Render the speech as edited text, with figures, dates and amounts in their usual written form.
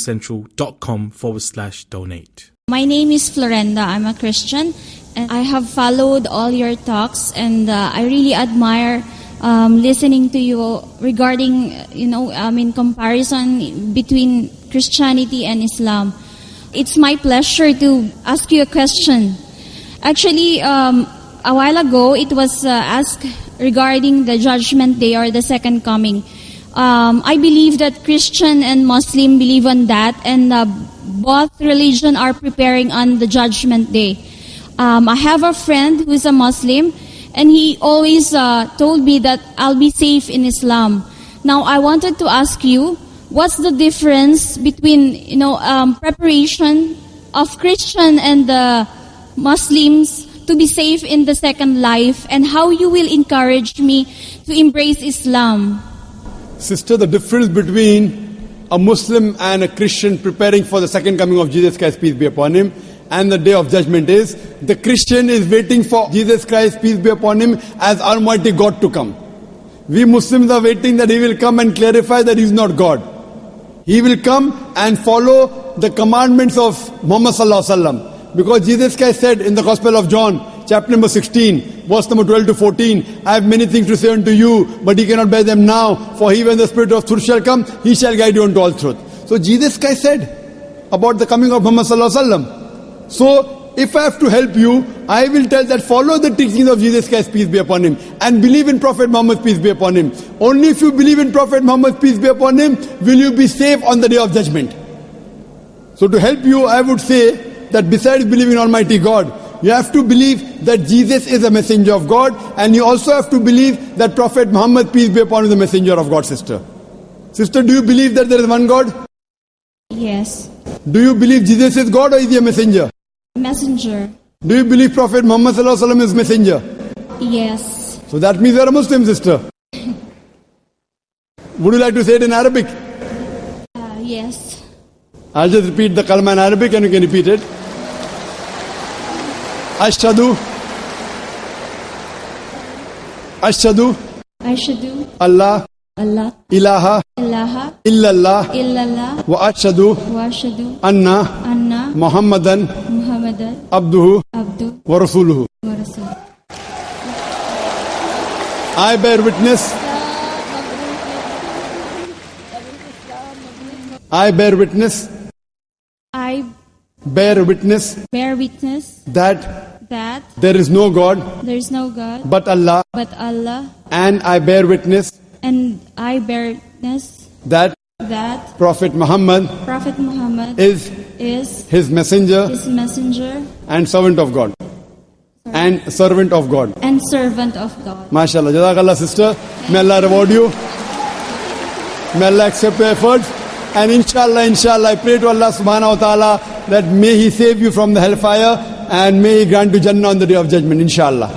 islamiccentral.com/donate. My name is Florenda. I'm a Christian, and I have followed all your talks, and I really admire listening to you regarding, in comparison between Christianity and Islam. It's my pleasure to ask you a question. Actually, a while ago, it was asked regarding the Judgment Day or the Second Coming. I believe that Christian and Muslim believe on that, and both religion are preparing on the Judgment Day. I have a friend who is a Muslim, and he always told me that I'll be safe in Islam. Now, I wanted to ask you, what's the difference between preparation of Christian and the Muslims to be safe in the second life, and how you will encourage me to embrace Islam? Sister, the difference between a Muslim and a Christian preparing for the second coming of Jesus Christ, peace be upon him, and the day of judgment is, the Christian is waiting for Jesus Christ, peace be upon him, as Almighty God to come. We Muslims are waiting that He will come and clarify that He is not God. He will come and follow the commandments of Muhammad sallallahu alaihi wasallam. Because Jesus Christ said in the Gospel of John, chapter number 16, verse number 12 to 14, I have many things to say unto you, but ye cannot bear them now, for He, when the Spirit of truth shall come, He shall guide you unto all truth. So Jesus Christ said about the coming of Muhammad sallallahu alaihi wasallam. So, if I have to help you, I will tell that follow the teachings of Jesus Christ, peace be upon him, and believe in Prophet Muhammad, peace be upon him. Only if you believe in Prophet Muhammad, peace be upon him, will you be safe on the day of judgment. So to help you, I would say that besides believing in Almighty God, you have to believe that Jesus is a messenger of God, and you also have to believe that Prophet Muhammad, peace be upon him, is the messenger of God, sister. Sister, do you believe that there is one God? Yes. Do you believe Jesus is God, or is He a messenger? Messenger. Do you believe Prophet Muhammad sallallahu alaihi wasallam is messenger? Yes. So that means you are a Muslim, sister. Would you like to say it in Arabic? Yes. I'll just repeat the kalma in Arabic and you can repeat it. Ashhadu Allah ilaha illallah wa ashhadu anna Muhammadan abduhu wa rasuluhu. I bear witness that there is no God but Allah, and I bear witness that Prophet Muhammad is His messenger and servant of God. And servant of God. MashaAllah. Jazakallah, sister. May Allah reward you. May Allah accept your efforts. And inshallah, I pray to Allah subhanahu wa ta'ala that may He save you from the hellfire and may He grant you Jannah on the day of judgment, inshallah.